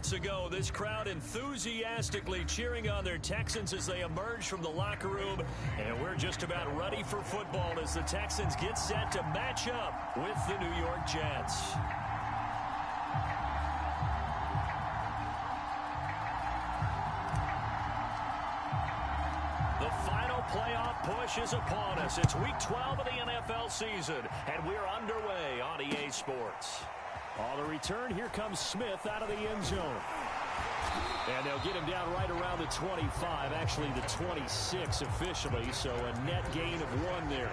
moments ago, this crowd enthusiastically cheering on their Texans as they emerge from the locker room. And we're just about ready for football as the Texans get set to match up with the New York Jets. The final playoff push is upon us. It's Week 12 of the NFL season, and we're underway on EA Sports. On the return, here comes Smith out of the end zone. And they'll get him down right around the 25, actually the 26 officially, so a net gain of 1 there.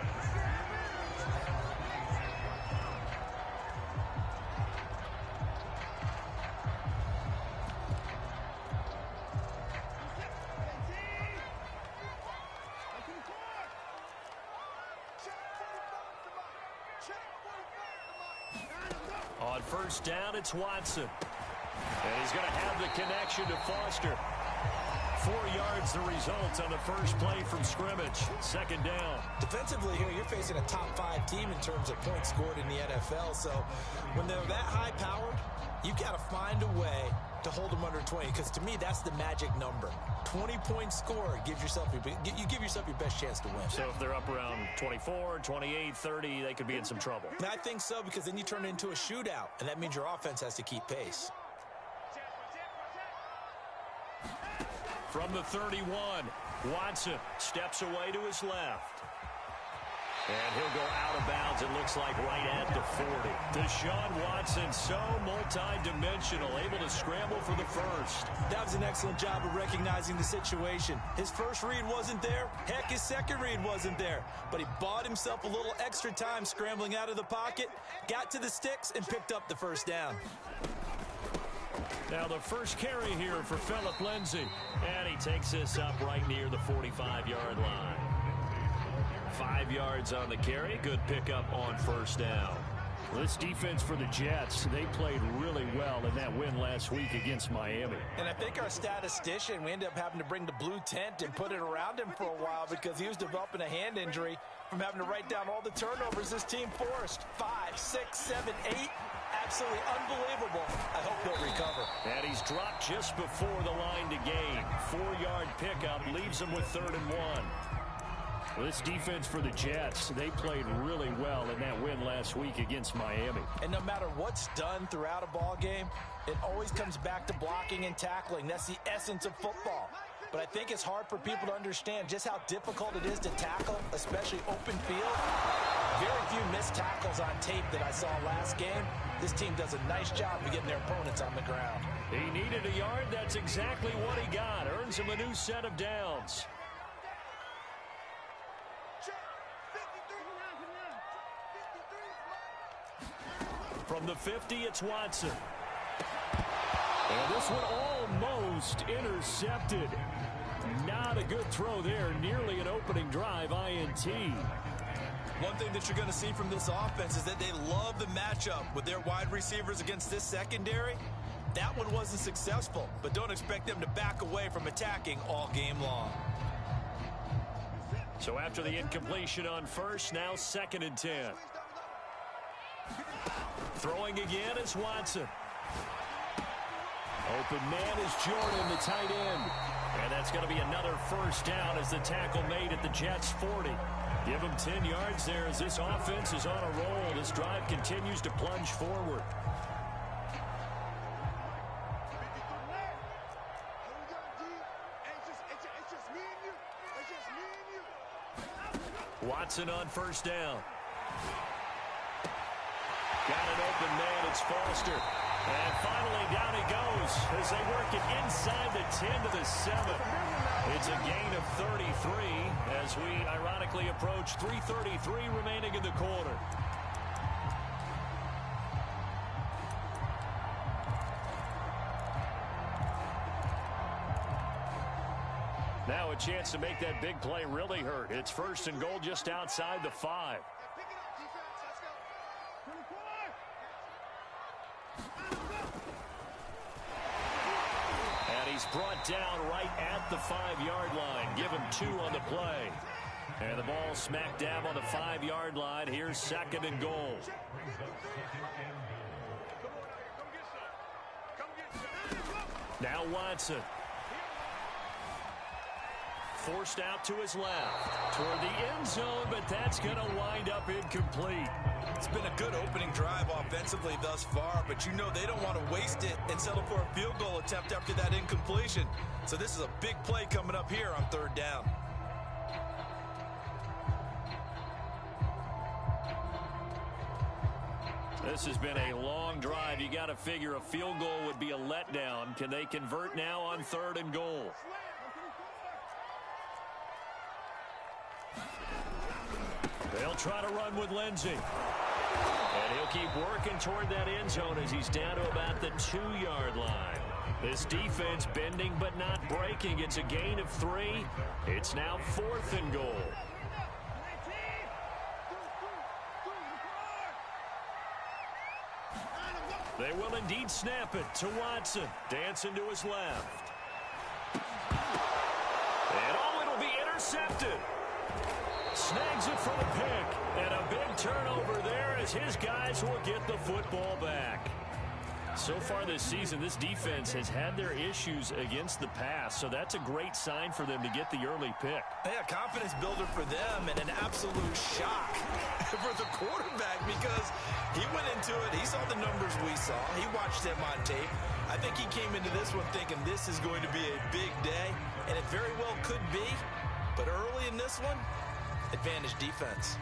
On first down, it's Watson. And he's going to have the connection to Foster. 4 yards the result on the first play from scrimmage. Second down. Defensively here, you're facing a top 5 team in terms of points scored in the NFL. So when they're that high powered, you've got to find a way to hold them under 20. Because to me, that's the magic number. 20 points scored gives yourself you give yourself your best chance to win. So if they're up around 24, 28, 30, they could be in some trouble. And I think so, because then you turn it into a shootout, and that means your offense has to keep pace. From the 31, Watson steps away to his left. And he'll go out of bounds, it looks like, right at the 40. Deshaun Watson, so multi-dimensional, able to scramble for the first. That was an excellent job of recognizing the situation. His first read wasn't there. Heck, his second read wasn't there. But he bought himself a little extra time scrambling out of the pocket, got to the sticks, and picked up the first down. Now the first carry here for Phillip Lindsay. And he takes this up right near the 45-yard line. 5 yards on the carry. Good pickup on first down. Well, this defense for the Jets, they played really well in that win last week against Miami. And I think our statistician, we ended up having to bring the blue tent and put it around him for a while because he was developing a hand injury from having to write down all the turnovers this team forced. 5, 6, 7, 8. Absolutely unbelievable. I hope he'll recover. And he's dropped just before the line to gain. 4-yard pickup leaves him with 3rd and 1. Well, this defense for the Jets, they played really well in that win last week against Miami. And no matter what's done throughout a ball game, it always comes back to blocking and tackling. That's the essence of football. But I think it's hard for people to understand just how difficult it is to tackle, especially open field. Very few missed tackles on tape that I saw last game. This team does a nice job of getting their opponents on the ground. He needed a yard. That's exactly what he got. Earns him a new set of downs. From the 50, it's Watson. And this one almost intercepted. Not a good throw there. Nearly an opening drive INT. One thing that you're going to see from this offense is that they love the matchup with their wide receivers against this secondary. That one wasn't successful, but don't expect them to back away from attacking all game long. So after the incompletion on first, now 2nd and 10. Throwing again is Watson. Open man is Jordan, the tight end. And that's going to be another first down as the tackle made at the Jets' 40. Give him 10 yards there as this offense is on a roll. This drive continues to plunge forward. Watson on first down. Got an open man, it's Foster. And finally down he goes as they work it inside the 10 to the 7. It's a gain of 33 as we ironically approach 3:33 remaining in the quarter. Now a chance to make that big play really hurt. It's 1st and goal just outside the 5. And he's brought down right at the 5-yard line. Give him 2 on the play. And the ball smack dab on the 5-yard line. Here's 2nd and goal. Now Watson. Forced out to his left toward the end zone, but that's going to wind up incomplete. It's been a good opening drive offensively thus far, but you know they don't want to waste it and settle for a field goal attempt after that incompletion. So this is a big play coming up here on third down. This has been a long drive. You got to figure a field goal would be a letdown. Can they convert now on third and goal? They'll try to run with Lindsay. And he'll keep working toward that end zone as he's down to about the 2-yard line. This defense bending but not breaking. It's a gain of 3. It's now 4th and goal. They will indeed snap it to Watson. Dancing to his left. And it'll be intercepted. Snags it for the pick. And a big turnover there as his guys will get the football back. So far this season, this defense has had their issues against the pass, so that's a great sign for them to get the early pick. Yeah, confidence builder for them and an absolute shock for the quarterback because he went into it. He saw the numbers we saw. He watched them on tape. I think he came into this one thinking this is going to be a big day, and it very well could be. But early in this one, advantage defense.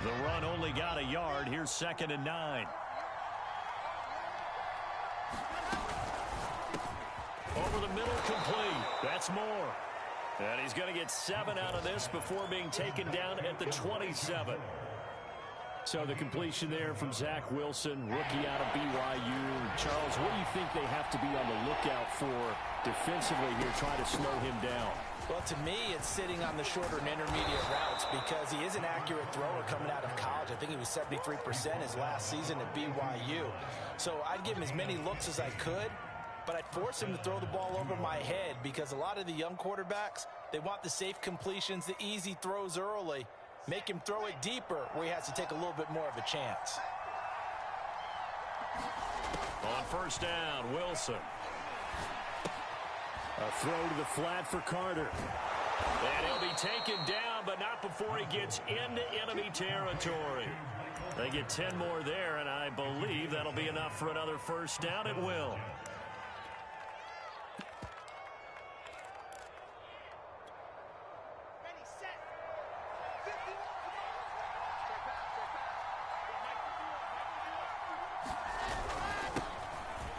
The run only got a yard. Here's 2nd and 9. Over the middle, complete. That's Moore. And he's going to get 7 out of this before being taken down at the 27. So the completion there from Zach Wilson, rookie out of BYU. Charles, what do you think they have to be on the lookout for defensively here, trying to slow him down? Well, to me, it's sitting on the shorter and intermediate routes because he is an accurate thrower coming out of college. I think he was 73% his last season at BYU. So I'd give him as many looks as I could, but I'd force him to throw the ball over my head because a lot of the young quarterbacks, they want the safe completions, the easy throws early. Make him throw it deeper where he has to take a little bit more of a chance. On first down, Wilson. A throw to the flat for Carter. And he'll be taken down, but not before he gets into enemy territory. They get 10 more there, and I believe that'll be enough for another first down. It will.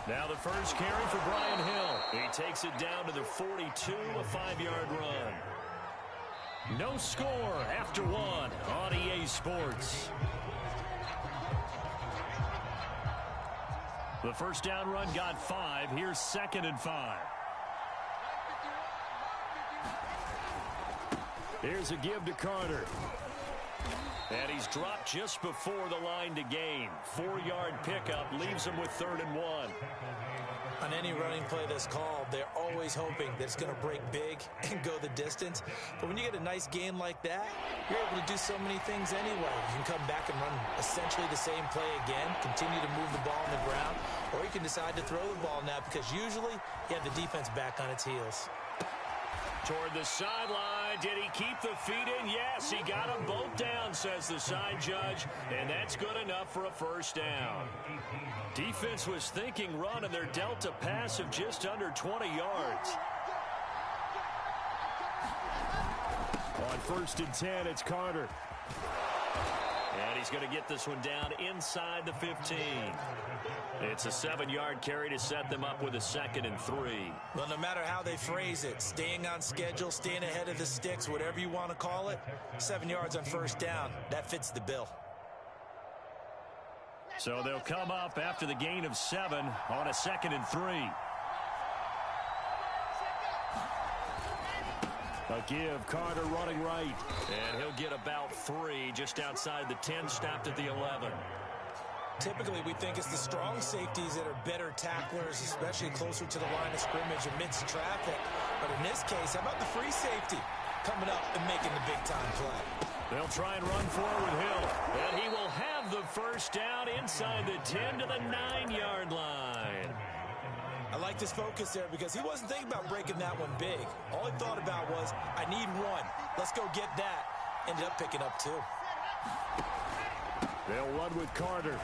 Now the first carry for Brian Hill. He takes it down to the 42, a 5-yard run. No score after 1 on EA Sports. The first down run got 5. Here's 2nd and 5. Here's a give to Carter. And he's dropped just before the line to gain. 4-yard pickup leaves him with 3rd and 1. On any running play that's called, they're always hoping that it's going to break big and go the distance. But when you get a nice gain like that, you're able to do so many things anyway. You can come back and run essentially the same play again, continue to move the ball on the ground, or you can decide to throw the ball now because usually you have the defense back on its heels. Toward the sideline. Did he keep the feet in? Yes, he got them both down, says the side judge, and that's good enough for a first down. Defense was thinking run, and they're dealt a pass of just under 20 yards. On 1st and 10, it's Carter. And he's going to get this one down inside the 15. It's a 7-yard carry to set them up with a 2nd and 3. Well, no matter how they phrase it, staying on schedule, staying ahead of the sticks, whatever you want to call it, 7 yards on first down, that fits the bill. So they'll come up after the gain of 7 on a 2nd and 3. A give, Carter running right. And he'll get about 3 just outside the 10, stopped at the 11. Typically, we think it's the strong safeties that are better tacklers, especially closer to the line of scrimmage amidst traffic. But in this case, how about the free safety coming up and making the big-time play? They'll try and run for it with Hill. And first down inside the 10 to the 9-yard line. I like this focus there because he wasn't thinking about breaking that one big. All he thought about was, I need one. Let's go get that. Ended up picking up 2. They'll run with Carter.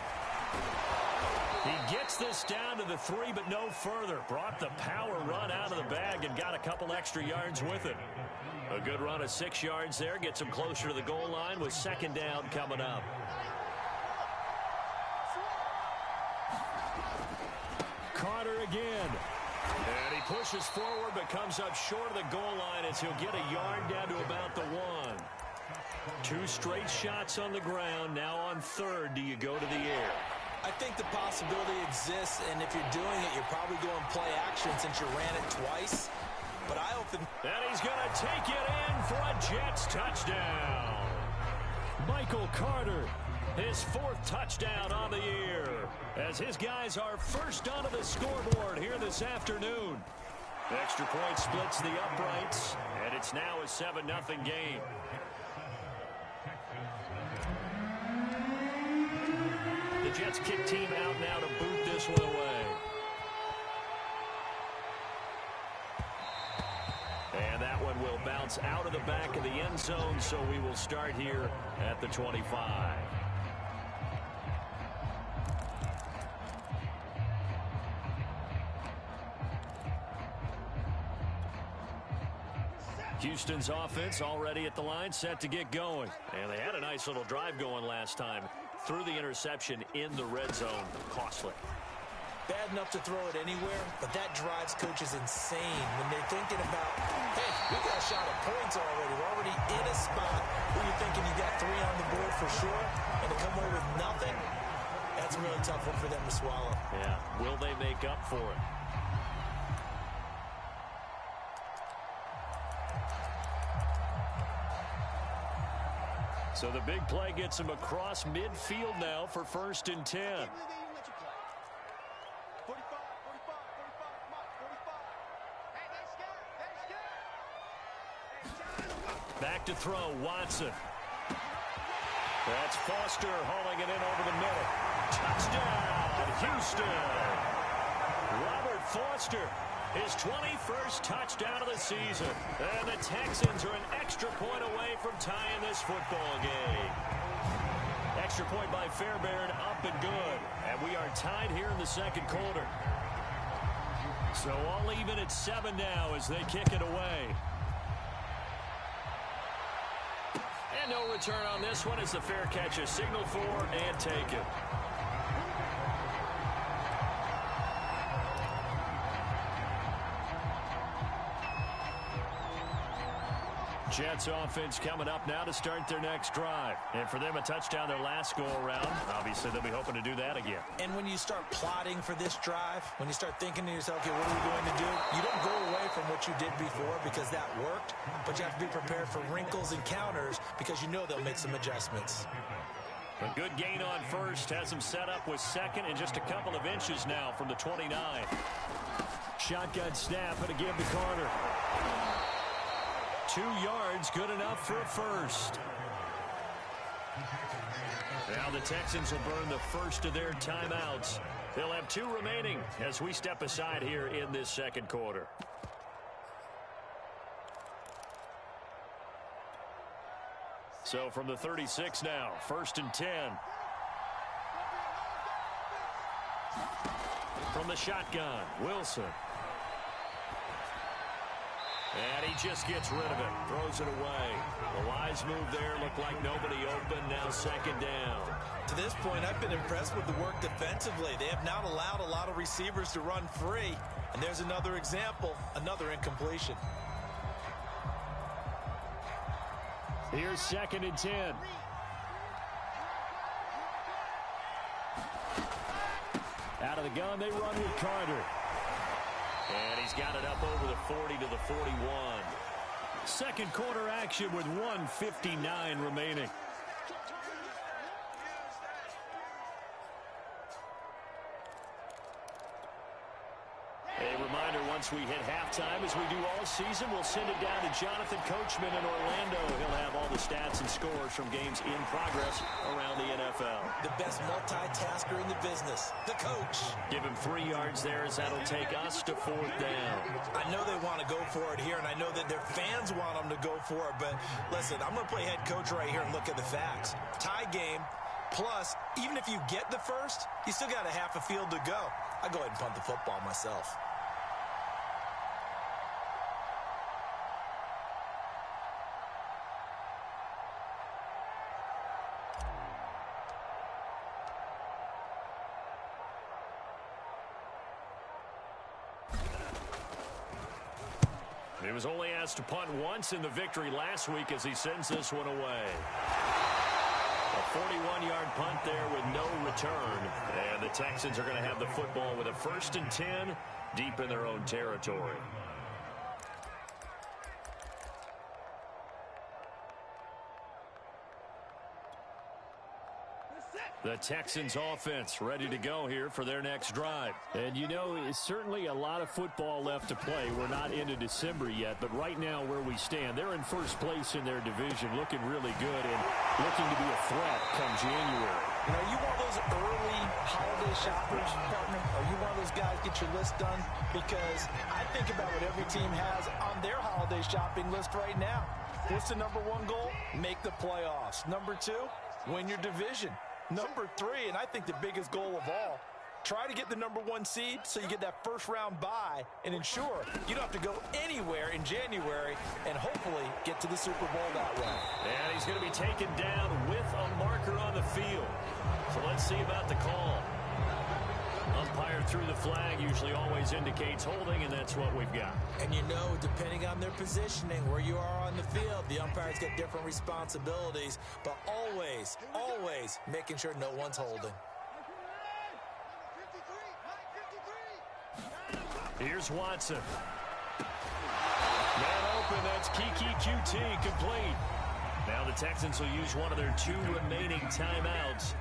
He gets this down to the 3, but no further. Brought the power run out of the bag and got a couple extra yards with it. A good run of 6 yards there. Gets him closer to the goal line with second down coming up. Carter again. And he pushes forward but comes up short of the goal line as he'll get a yard down to about the 1. 2 straight shots on the ground. Now on third, do you go to the air? I think the possibility exists, and if you're doing it, you're probably going play action since you ran it twice. But I open. And he's going to take it in for a Jets touchdown. Michael Carter, his 4th touchdown on the year, as his guys are first onto the scoreboard here this afternoon. Extra point splits the uprights, and it's now a 7-0 game. The Jets kick team out now to boot this one away. And that one will bounce out of the back of the end zone, so we will start here at the 25. Houston's offense already at the line, set to get going. And they had a nice little drive going last time. Threw the interception in the red zone. Costly. Bad enough to throw it anywhere, but that drives coaches insane when they're thinking about, hey, we got a shot at points already. We're already in a spot where you're thinking you got 3 on the board for sure, and to come away with nothing, that's a really tough one for them to swallow. Yeah, will they make up for it? So the big play gets him across midfield now for 1st and 10. Back to throw, Watson. That's Foster hauling it in over the middle. Touchdown, Houston. Robert Foster, his 21st touchdown of the season. And the Texans are an extra point away from tying this football game. Extra point by Fairbairn, up and good. And we are tied here in the second quarter. So all even at 7 now as they kick it away. And no return on this one as the fair catch is signaled for and taken. Jets offense coming up now to start their next drive. And for them, a touchdown their last go-around. Obviously, they'll be hoping to do that again. And when you start plotting for this drive, when you start thinking to yourself, okay, what are we going to do? You don't go away from what you did before because that worked, but you have to be prepared for wrinkles and counters because you know they'll make some adjustmts. A good gain on first has him set up with second and just a couple of inches now from the 29. Shotgun snap and a give to Carter. 2 yards, good enough for a first. Now the Texans will burn the first of their timeouts. They'll have 2 remaining as we step aside here in this second quarter. So from the 36 now, 1st and 10. From the shotgun, Wilson. And he just gets rid of it, throws it away. The wise move there, looked like nobody open, now second down. To this point, I've been impressed with the work defensively. They have not allowed a lot of receivers to run free. And there's another example, another incompletion. Here's 2nd and 10. Out of the gun, they run with Carter. And he's got it up over the 40 to the 41. Second quarter action with 1:59 remaining. A reminder, once we hit halftime, as we do all season, we'll send it down to Jonathan Coachman in Orlando. He'll have all the stats and scores from games in progress around the NFL. NFL. The best multitasker in the business, the coach. Give him 3 yards there as that'll take us to 4th down. I know they want to go for it here, and I know that their fans want them to go for it, but listen, I'm going to play head coach right here and look at the facts. Tie game, plus, even if you get the first, you still got a half a field to go. I go ahead and punt the football myself. He was only asked to punt once in the victory last week as he sends this one away. A 41-yard punt there with no return. And the Texans are going to have the football with a 1st and 10 deep in their own territory. The Texans offense ready to go here for their next drive. And you know, it's certainly a lot of football left to play. We're not into December yet, but right now where we stand, they're in first place in their division, looking really good and looking to be a threat come January. You know, you want those early holiday shoppers, partner? Are you one of those guys get your list done? Because I think about what every team has on their holiday shopping list right now. What's the number 1 goal? Make the playoffs. Number 2, win your division. Number 3, and I think the biggest goal of all, try to get the number 1 seed so you get that first-round bye and ensure you don't have to go anywhere in January and hopefully get to the Super Bowl that way. And he's going to be taken down with a marker on the field. So let's see about the call. Umpire threw the flag, usually always indicates holding, and that's what we've got. And you know, depending on their positioning, where you are on the field, the umpires get different responsibilities, but always, always making sure no one's holding. Here's Watson. Man open, that's Kiki QT, complete. Now the Texans will use one of their 2 remaining timeouts,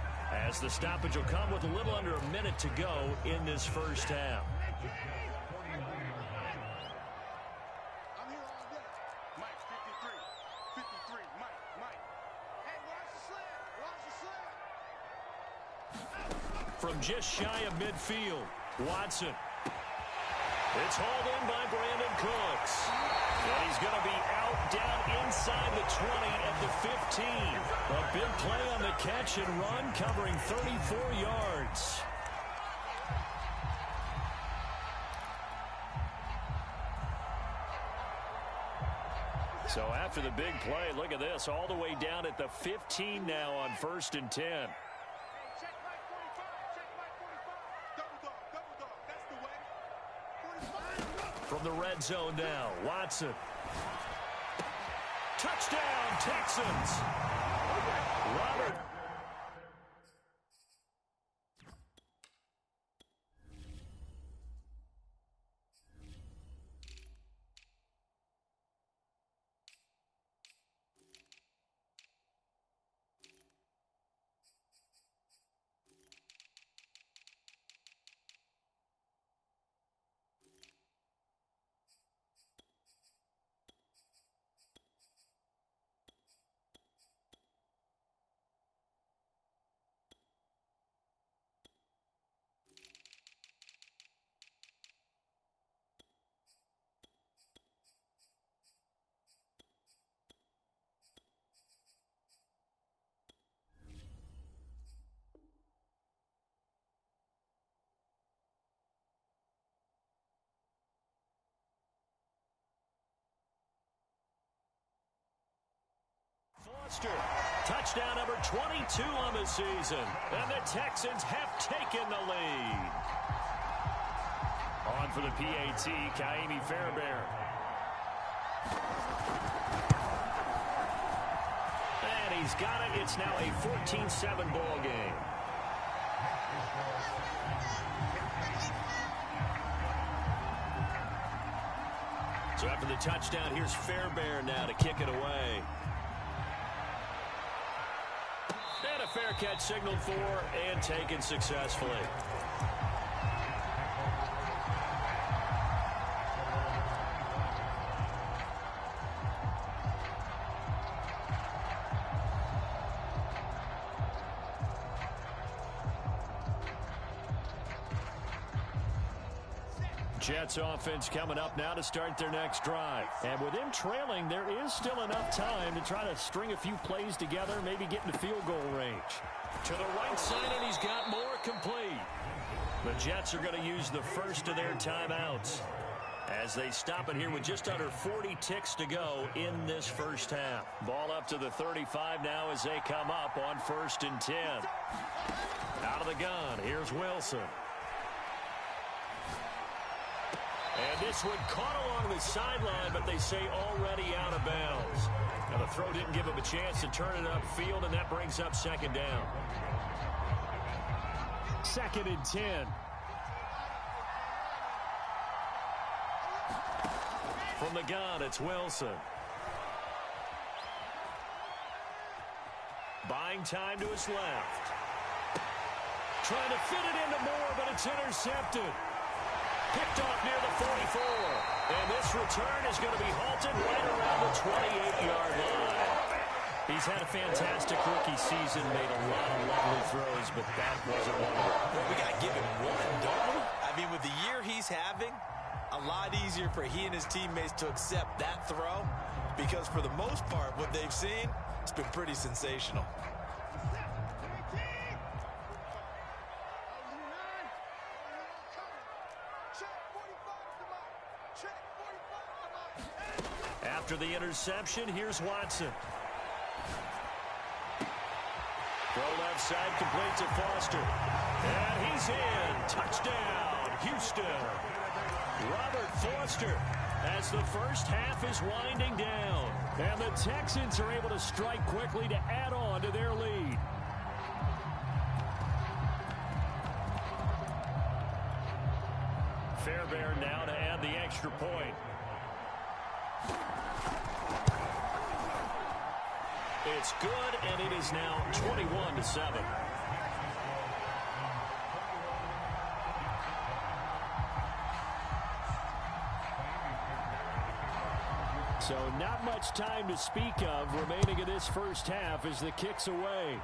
as the stoppage will come with a little under a minute to go in this first half. From just shy of midfield, Watson. It's hauled in by Brandon Cooks. And he's going to be out down inside the 20 at the 15. A big play on the catch and run, covering 34 yards. So after the big play, look at this, all the way down at the 15 now on 1st and 10. From the red zone now, Watson. Touchdown, Texans. Robert. Touchdown number 22 on the season. And the Texans have taken the lead. On for the PAT, Ka'imi Fairbairn. And he's got it. It's now a 14-7 ball game. So after the touchdown, here's Fairbairn now to kick it away. And a fair catch signaled for and taken successfully. Jets offense coming up now to start their next drive. And with them trailing, there is still enough time to try to string a few plays together, maybe get into field goal range. To the right side, and he's got more complete. The Jets are going to use the first of their timeouts as they stop it here with just under 40 ticks to go in this first half. Ball up to the 35 now as they come up on 1st and 10. Out of the gun, here's Wilson. And this one caught along the sideline, but they say already out of bounds. Now the throw didn't give him a chance to turn it upfield, and that brings up 2nd down. 2nd and 10. From the gun, it's Wilson. Buying time to his left. Trying to fit it into Moore, but it's intercepted. Picked off near the 44. And this return is going to be halted right around the 28-yard line. He's had a fantastic rookie season, made a lot of lovely throws, but that wasn't one of them. Well, we got to give him one, don't we? I mean, with the year he's having, a lot easier for he and his teammates to accept that throw, because for the most part, what they've seen, it's been pretty sensational. After the interception, here's Watson. Throw left side, complete to Foster. And he's in. Touchdown, Houston. Robert Foster as the first half is winding down. And the Texans are able to strike quickly to add on to their lead. Fairbairn now to add the extra point. It's good, and it is now 21-7. So not much time to speak of remaining in this first half as the kick's away.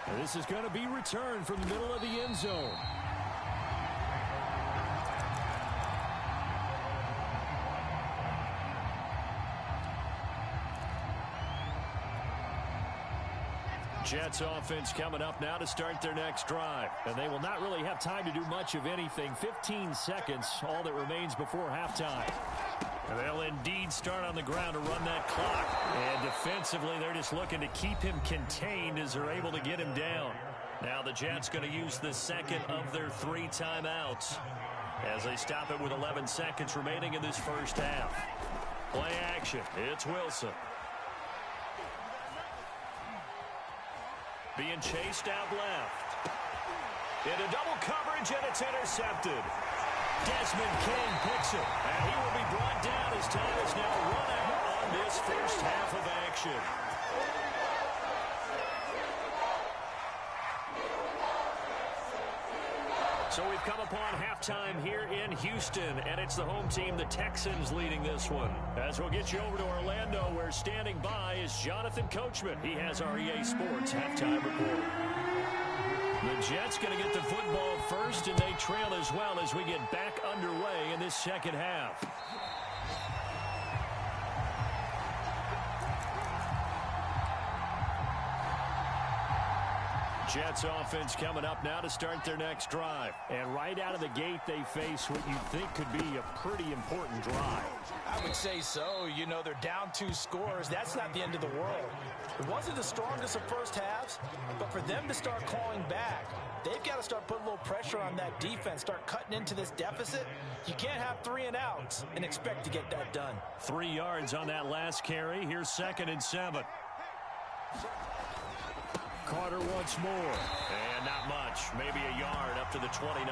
And this is going to be returned from the middle of the end zone. Jets offense coming up now to start their next drive. And they will not really have time to do much of anything. 15 seconds, all that remains before halftime. And they'll indeed start on the ground to run that clock. And defensively, they're just looking to keep him contained as they're able to get him down. Now the Jets going to use the second of their 3 timeouts as they stop it with 11 seconds remaining in this first half. Play action. It's Wilson. Being chased out left. Into double coverage, and it's intercepted. Desmond King picks it, and he will be brought down as time is now run out on this first half of action. So we've come upon halftime here in Houston, and it's the home team, the Texans, leading this one. As we'll get you over to Orlando, where standing by is Jonathan Coachman. He has our EA Sports halftime report. The Jets going to get the football first, and they trail as well as we get back underway in this second half. Jets offense coming up now to start their next drive. And right out of the gate, they face what you think could be a pretty important drive. I would say so. You know, they're down 2 scores. That's not the end of the world. It wasn't the strongest of first halves, but for them to start clawing back, they've got to start putting a little pressure on that defense, start cutting into this deficit. You can't have 3 and outs and expect to get that done. 3 yards on that last carry. Here's 2nd and 7. Carter once more. And not much. Maybe a yard up to the 29.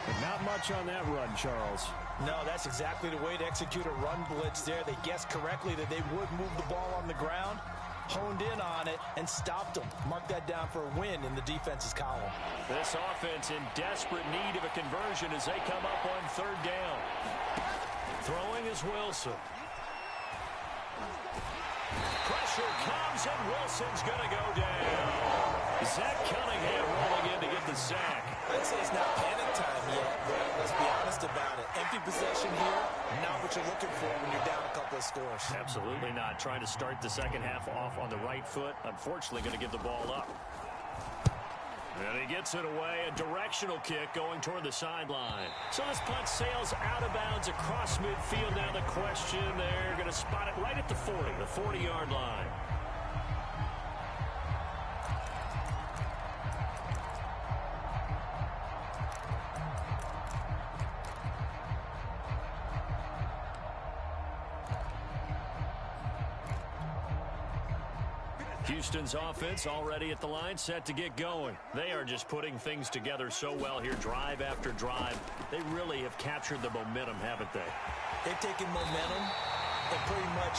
But not much on that run, Charles. No, that's exactly the way to execute a run blitz there. They guessed correctly that they would move the ball on the ground, honed in on it, and stopped them. Mark that down for a win in the defense's column. This offense in desperate need of a conversion as they come up on 3rd down. Throwing is Wilson. Pressure comes, and Wilson's going to go down. Zach Cunningham rolling in to get the sack. I'd say it's not panic time yet, but let's be honest about it. Empty possession here, not what you're looking for when you're down a couple of scores. Absolutely not. Trying to start the second half off on the right foot. Unfortunately, going to give the ball up. And he gets it away. A directional kick going toward the sideline. So this punt sails out of bounds across midfield. Now the question, they're going to spot it right at the 40, the 40-yard line. Houston's offense already at the line, set to get going. They are just putting things together so well here, drive after drive. They really have captured the momentum, haven't they? They've taken momentum and pretty much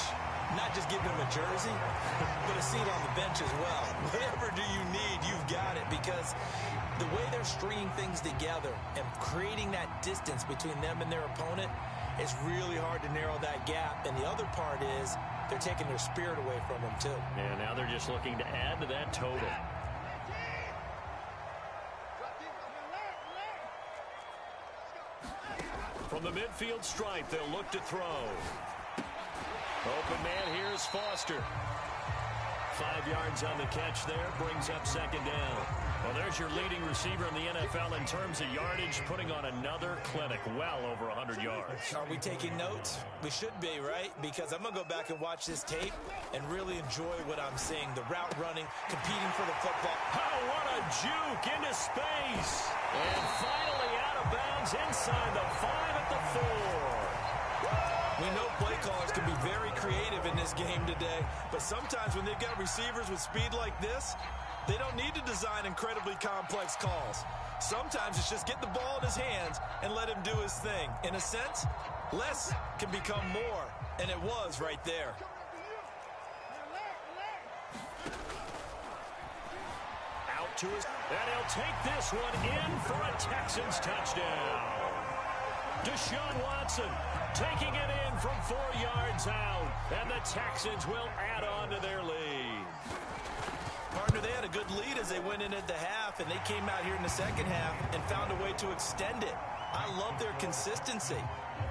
not just giving them a jersey, but a seat on the bench as well. Whatever do you need, you've got it, because the way they're stringing things together and creating that distance between them and their opponent, it's really hard to narrow that gap. And the other part is they're taking their spirit away from them, too. And now they're just looking to add to that total. From the midfield stripe, they'll look to throw. Open man here is Foster. 5 yards on the catch there, brings up second down. Well, there's your leading receiver in the NFL in terms of yardage, putting on another clinic, well over 100 yards. Are we taking notes? We should be, right? Because I'm going to go back and watch this tape and really enjoy what I'm seeing. The route running, competing for the football. Oh, what a juke into space. And finally out of bounds inside the 5 at the 4. We know play callers can be very creative in this game today, but sometimes when they've got receivers with speed like this, they don't need to design incredibly complex calls. Sometimes it's just get the ball in his hands and let him do his thing. In a sense, less can become more, and it was right there. Out to his, and he'll take this one in for a Texans touchdown. Deshaun Watson taking it in from 4 yards out, and the Texans will add on to their lead. Partner, they had a good lead as they went in at the half, and they came out here in the second half and found a way to extend it. I love their consistency.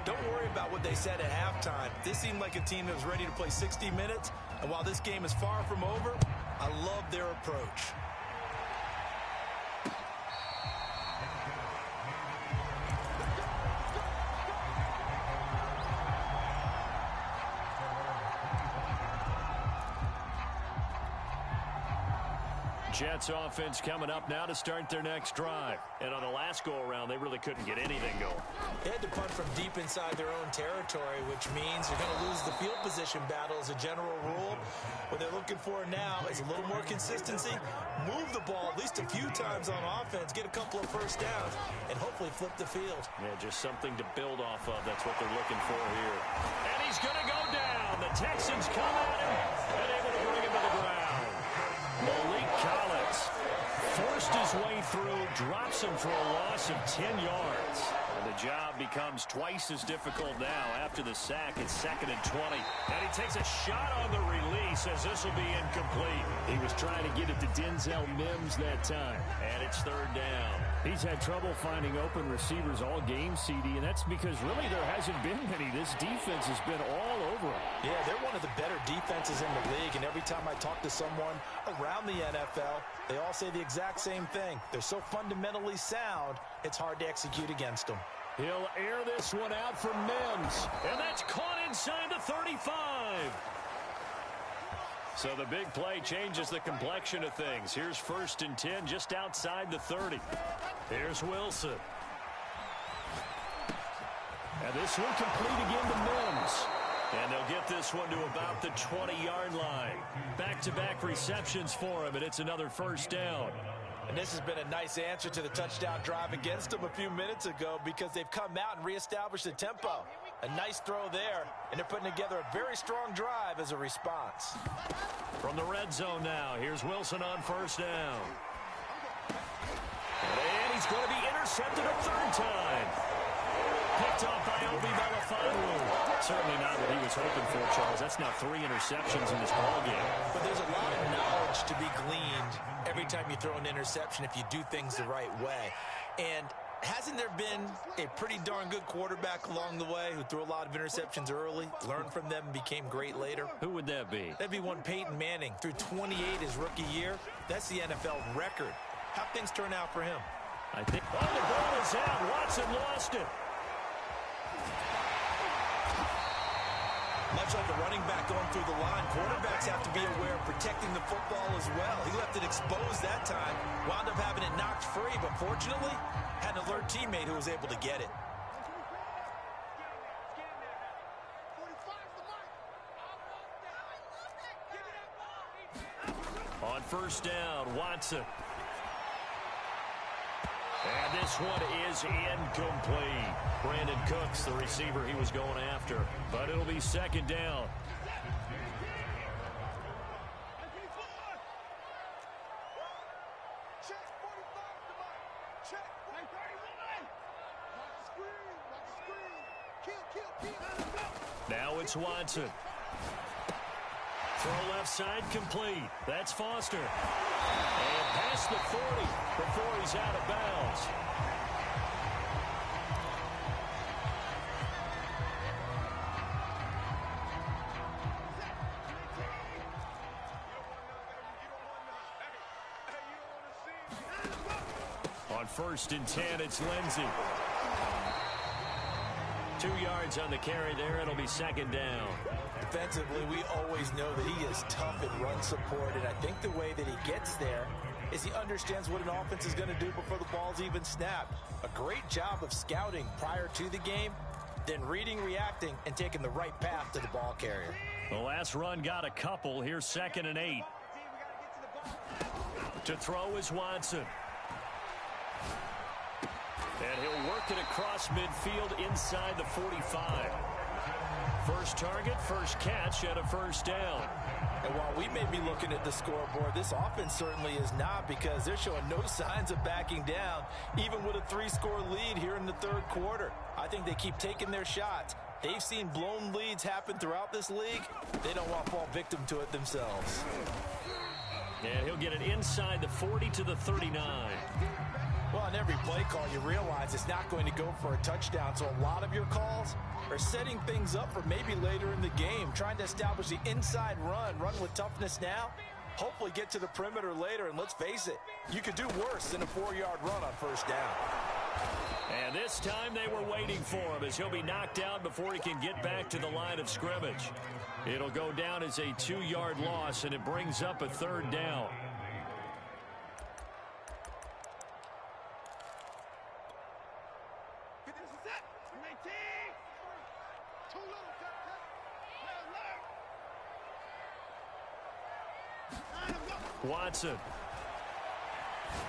Don't worry about what they said at halftime. This seemed like a team that was ready to play 60 minutes, and while this game is far from over, I love their approach. Jets offense coming up now to start their next drive. And on the last go-around, they really couldn't get anything going. They had to punt from deep inside their own territory, which means you're going to lose the field position battle as a general rule. What they're looking for now is a little more consistency, move the ball at least a few times on offense, get a couple of first downs, and hopefully flip the field. Yeah, just something to build off of. That's what they're looking for here. And he's going to go down. The Texans come at him and able to bring him to the ground. Malik Collins forced his way through, drops him for a loss of 10 yards. And the job becomes twice as difficult now after the sack. It's 2nd and 20. And he takes a shot on the release as this will be incomplete. He was trying to get it to Denzel Mims that time. And it's 3rd down. He's had trouble finding open receivers all game, CD, and that's because really there hasn't been many. This defense has been all over him. Yeah, they're one of the better defenses in the league, and every time I talk to someone around the NFL, they all say the exact same thing. They're so fundamentally sound, it's hard to execute against them. He'll air this one out for Mims, and that's caught inside the 35. So the big play changes the complexion of things. Here's 1st and 10 just outside the 30. Here's Wilson. And this one complete again to Mims. And they'll get this one to about the 20-yard line. Back-to-back receptions for him, and it's another 1st down. And this has been a nice answer to the touchdown drive against them a few minutes ago because they've come out and reestablished the tempo. A nice throw there, and they're putting together a very strong drive as a response. From the red zone now, here's Wilson on 1st down. And he's going to be intercepted a 3rd time. Picked off by Obi Melifonwu. Certainly not what he was hoping for, Charles. That's now 3 interceptions in this ballgame. But there's a lot of knowledge to be gleaned every time you throw an interception if you do things the right way. And hasn't there been a pretty darn good quarterback along the way who threw a lot of interceptions early, learned from them, and became great later? Who would that be? That'd be one Peyton Manning. Threw 28 his rookie year. That's the NFL record. How'd things turn out for him? I think. Oh, the ball is out. Watson lost it. Much like a running back going through the line, quarterbacks have to be aware of protecting the football as well. He left it exposed that time, wound up having it knocked free, but fortunately, had an alert teammate who was able to get it. On first down, Watson. And this one is incomplete. Brandon Cooks, the receiver he was going after. But it'll be second down. Now it's Watson. Throw left side complete. That's Foster. And past the 40 before he's out of bounds. On first and 10, it's Lindsey. 2 yards on the carry there. It'll be second down. Defensively, we always know that he is tough in run support, and I think the way that he gets there is he understands what an offense is going to do before the ball's even snapped. A great job of scouting prior to the game, then reading, reacting, and taking the right path to the ball carrier. The last run got a couple. Here's second and 8. To throw is Watson. And he'll work it across midfield inside the 45. First target, first catch, and a first down. And while we may be looking at the scoreboard, this offense certainly is not, because they're showing no signs of backing down, even with a 3-score lead here in the third quarter. I think they keep taking their shots. They've seen blown leads happen throughout this league. They don't want to fall victim to it themselves. And he'll get it inside the 40 to the 39. Well, on every play call, you realize it's not going to go for a touchdown, so a lot of your calls are setting things up for maybe later in the game, trying to establish the inside run with toughness now, hopefully get to the perimeter later, and let's face it, you could do worse than a 4-yard run on first down. And this time they were waiting for him, as he'll be knocked out before he can get back to the line of scrimmage. It'll go down as a 2-yard loss, and it brings up a third down. Watson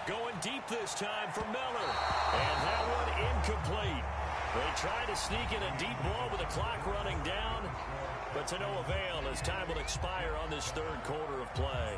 going deep this time for Miller, and that one incomplete. They try to sneak in a deep ball with the clock running down, but to no avail as time will expire on this third quarter of play.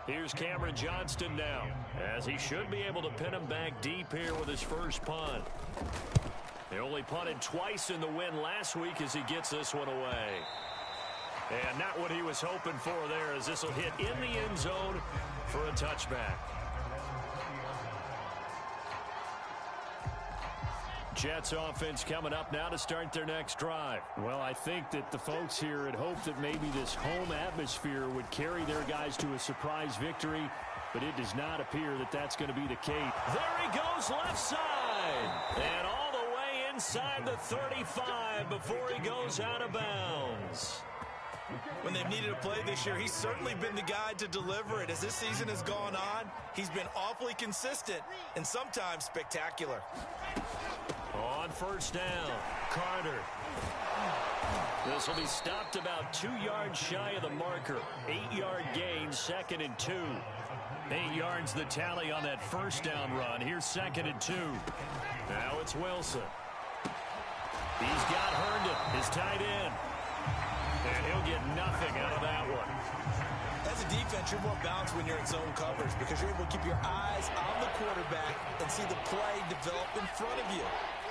Here's Cameron Johnston now, as he should be able to pin him back deep here with his first punt. He only punted twice in the win last week as he gets this one away. And not what he was hoping for there, as this will hit in the end zone for a touchback. Jets offense coming up now to start their next drive. Well, I think that the folks here had hoped that maybe this home atmosphere would carry their guys to a surprise victory, but it does not appear that that's going to be the case. There he goes left side, and all the way inside the 35 before he goes out of bounds. When they've needed a play this year, he's certainly been the guy to deliver it. As this season has gone on, he's been awfully consistent and sometimes spectacular. On first down, Carter. This will be stopped about 2 yards shy of the marker. 8-yard gain, 2nd and 2. 8 yards the tally on that first down run. Here's 2nd and 2. Now it's Wilson. He's got Herndon, his tight end. And he'll get nothing out of that one. As a defense, you're more balanced when you're in zone coverage because you're able to keep your eyes on the quarterback and see the play develop in front of you.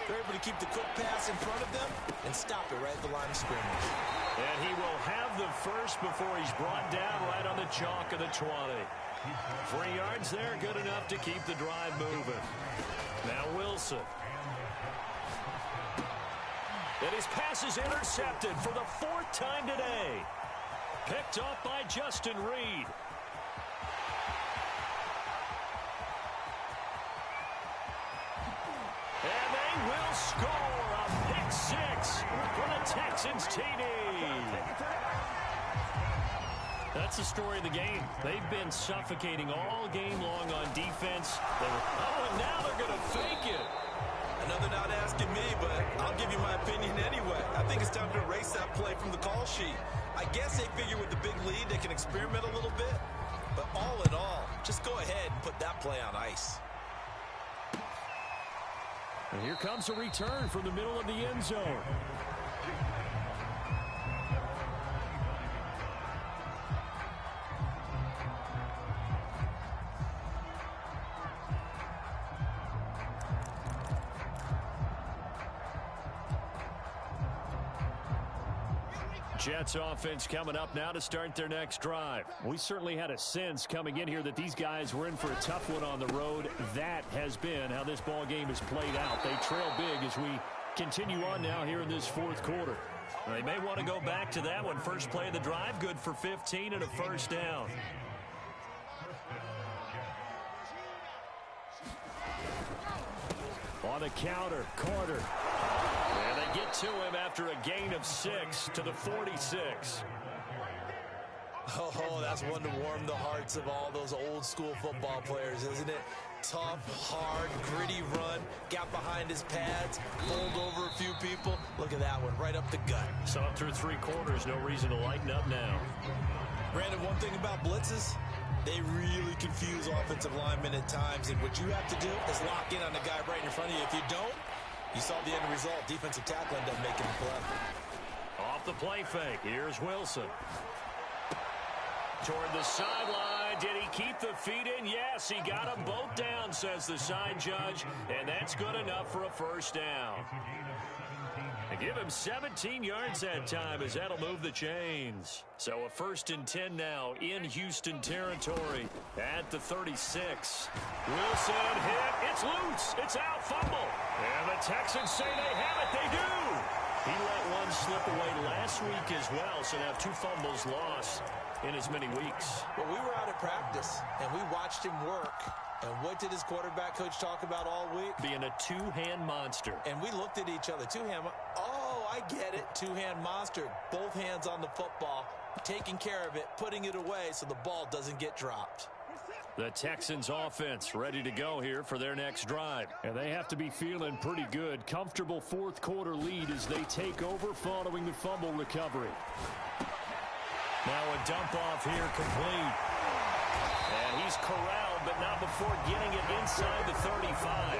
They're able to keep the quick pass in front of them and stop it right at the line of scrimmage. And he will have the first before he's brought down right on the chalk of the 20. 3 yards there, good enough to keep the drive moving. Now Wilson. And his pass is intercepted for the 4th time today. Picked off by Justin Reed. And they will score a pick 6 for the Texans TD. That's the story of the game. They've been suffocating all game long on defense. And now they're going to fake it. Another not asking me, but I'll give you my opinion anyway. I think it's time to erase that play from the call sheet. I guess they figure with the big lead they can experiment a little bit. But all in all, just go ahead and put that play on ice. And here comes a return from the middle of the end zone. Jets offense coming up now to start their next drive. We certainly had a sense coming in here that these guys were in for a tough one on the road. That has been how this ball game has played out. They trail big as we continue on now here in this 4th quarter. They may want to go back to that one. First play of the drive, good for 15 and a first down. On the counter, Carter. And they get to him after a gain of 6 to the 46. Oh, that's one to warm the hearts of all those old school football players, isn't it? Tough, hard, gritty run. Got behind his pads, bowled over a few people. Look at that one, right up the gut. Saw it through 3 quarters. No reason to lighten up now. Brandon, one thing about blitzes, they really confuse offensive linemen at times. And what you have to do is lock in on the guy right in front of you. If you don't, you saw the end result. Defensive tackle ended up making the play. Off the play fake. Here's Wilson. Toward the sideline. Did he keep the feet in? Yes, he got them both down, says the side judge. And that's good enough for a first down. And give him 17 yards that time as that'll move the chains. So a 1st and 10 now in Houston territory at the 36. Wilson hit. It's loose. It's out. Fumble. And the Texans say they have it. They do. He let one slip away last week as well, so now 2 fumbles lost in as many weeks. Well, we were out at practice, and we watched him work. And what did his quarterback coach talk about all week? Being a 2-hand monster. And we looked at each other. 2-hand. Oh, I get it. 2-hand monster. Both hands on the football, taking care of it, putting it away so the ball doesn't get dropped. The Texans offense ready to go here for their next drive. And they have to be feeling pretty good. Comfortable 4th quarter lead as they take over following the fumble recovery. Now a dump off here complete. And he's corralled, but not before getting it inside the 35.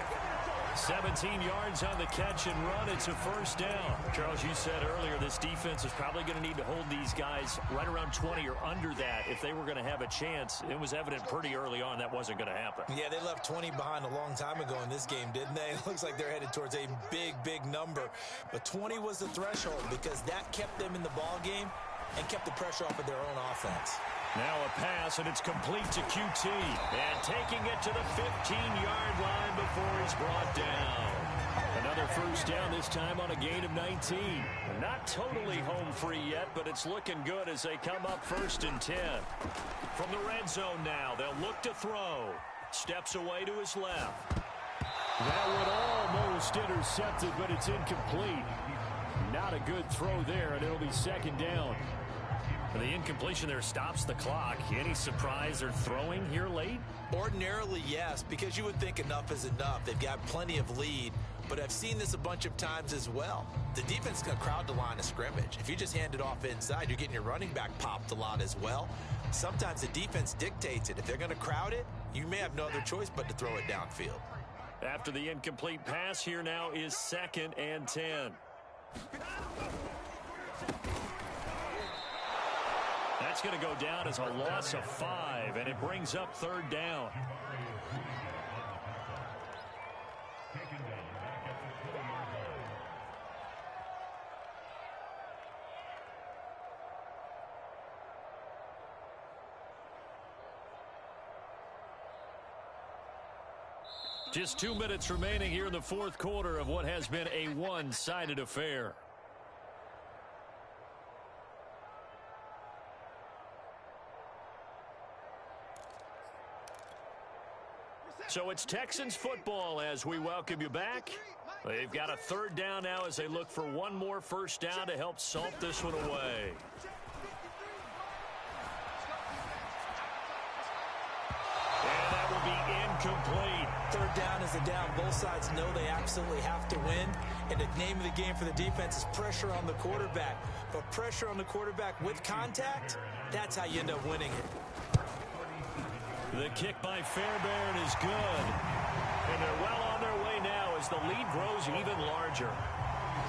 17 yards on the catch and run. It's a first down. Charles, you said earlier this defense is probably going to need to hold these guys right around 20 or under that if they were going to have a chance. It was evident pretty early on that wasn't going to happen. Yeah, they left 20 behind a long time ago in this game, didn't they? It looks like they're headed towards a big, big number. But 20 was the threshold because that kept them in the ball game and kept the pressure off of their own offense. Now a pass, and it's complete to QT. And taking it to the 15-yard line before he's brought down. Another first down, this time on a gain of 19. Not totally home free yet, but it's looking good as they come up 1st and 10. From the red zone now, they'll look to throw. Steps away to his left. That one almost intercepted, but it's incomplete. Not a good throw there, and it'll be 2nd down. The incompletion there stops the clock. Any surprise or throwing here late? Ordinarily, yes, because you would think enough is enough. They've got plenty of lead, but I've seen this a bunch of times as well. The defense is going to crowd the line of scrimmage. If you just hand it off inside, you're getting your running back popped a lot as well. Sometimes the defense dictates it. If they're going to crowd it, you may have no other choice but to throw it downfield. After the incomplete pass, here now is 2nd and 10. That's going to go down as a loss of 5, and it brings up 3rd down. Just 2 minutes remaining here in the 4th quarter of what has been a one-sided affair. So it's Texans football as we welcome you back. They've got a 3rd down now as they look for one more first down to help salt this one away. And that will be incomplete. 3rd down is a down. Both sides know they absolutely have to win. And the name of the game for the defense is pressure on the quarterback. But pressure on the quarterback with contact, that's how you end up winning it. The kick by Fairbairn is good. And they're well on their way now as the lead grows even larger.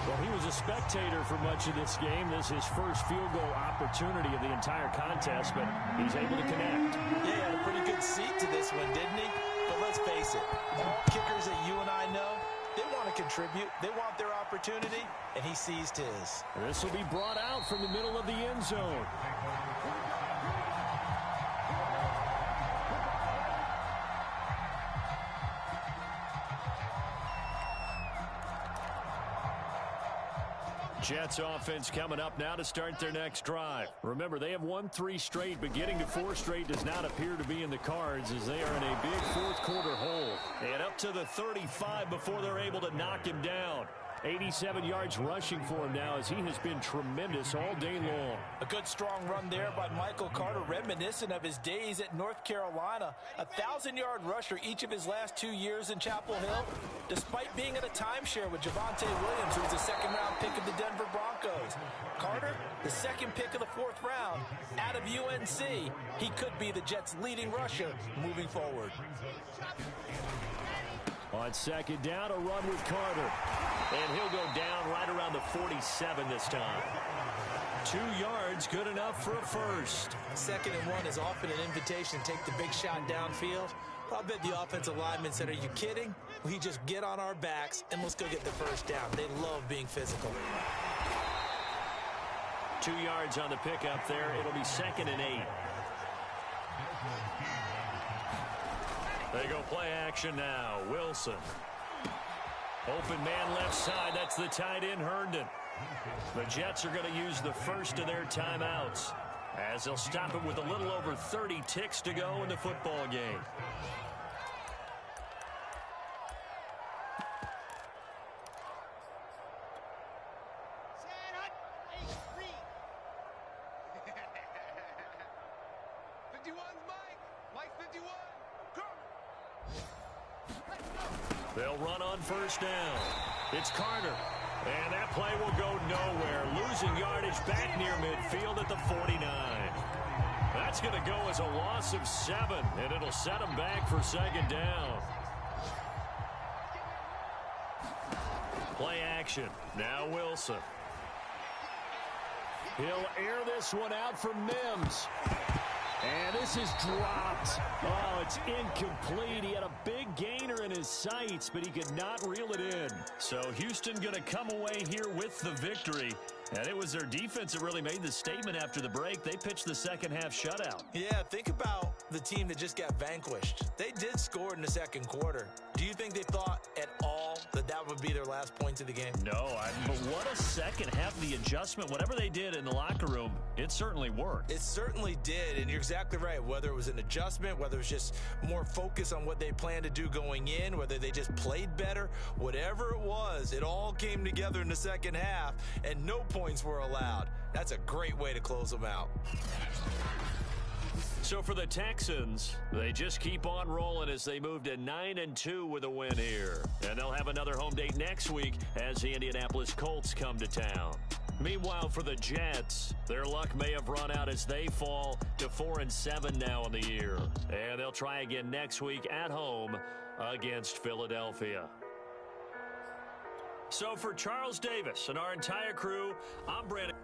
Well, he was a spectator for much of this game. This is his first field goal opportunity of the entire contest, but he's able to connect. Yeah, he had a pretty good seat to this one, didn't he? But let's face it, all kickers that you and I know, they want to contribute. They want their opportunity, and he seized his. This will be brought out from the middle of the end zone. Jets offense coming up now to start their next drive. Remember, they have won 3 straight, but getting to 4 straight does not appear to be in the cards as they are in a big 4th quarter hole. And up to the 35 before they're able to knock him down. 87 yards rushing for him now as he has been tremendous all day long. A good strong run there by Michael Carter, reminiscent of his days at North Carolina. A 1,000-yard rusher each of his last 2 years in Chapel Hill, despite being in a timeshare with Javonte Williams, who was a 2nd-round pick of the Denver Broncos. Carter, the 2nd pick of the 4th round, out of UNC. He could be the Jets' leading rusher moving forward. On 2nd down, a run with Carter. And he'll go down right around the 47 this time. 2 yards, good enough for a first. 2nd and 1 is often an invitation to take the big shot downfield. I bet the offensive linemen said, are you kidding? We just get on our backs and let's go get the first down. They love being physical. 2 yards on the pickup there. It'll be 2nd and 8. They go play action now. Wilson. Open man left side. That's the tight end, Herndon. The Jets are going to use the first of their timeouts as they'll stop it with a little over 30 ticks to go in the football game. They'll run on first down. It's Carter. And that play will go nowhere. Losing yardage back near midfield at the 49. That's going to go as a loss of 7, and it'll set them back for 2nd down. Play action. Now Wilson. He'll air this one out for Mims. And this is dropped. Oh, it's incomplete. He had a big gainer in his sights, but he could not reel it in. So Houston going to come away here with the victory. And it was their defense that really made the statement after the break. They pitched the second half shutout. Yeah, think about the team that just got vanquished. They did score in the second quarter. Do you think they thought at all that that would be their last points of the game? No, but what a second half of the adjustment. Whatever they did in the locker room, it certainly worked. It certainly did, and you're exactly right. Whether it was an adjustment, whether it was just more focus on what they planned to do going in, whether they just played better, whatever it was, it all came together in the second half, and no points were allowed. That's a great way to close them out. So for the Texans, they just keep on rolling as they move to 9-2 with a win here. And they'll have another home date next week as the Indianapolis Colts come to town. Meanwhile, for the Jets, their luck may have run out as they fall to 4-7 now in the year. And they'll try again next week at home against Philadelphia. So for Charles Davis and our entire crew, I'm Brandon.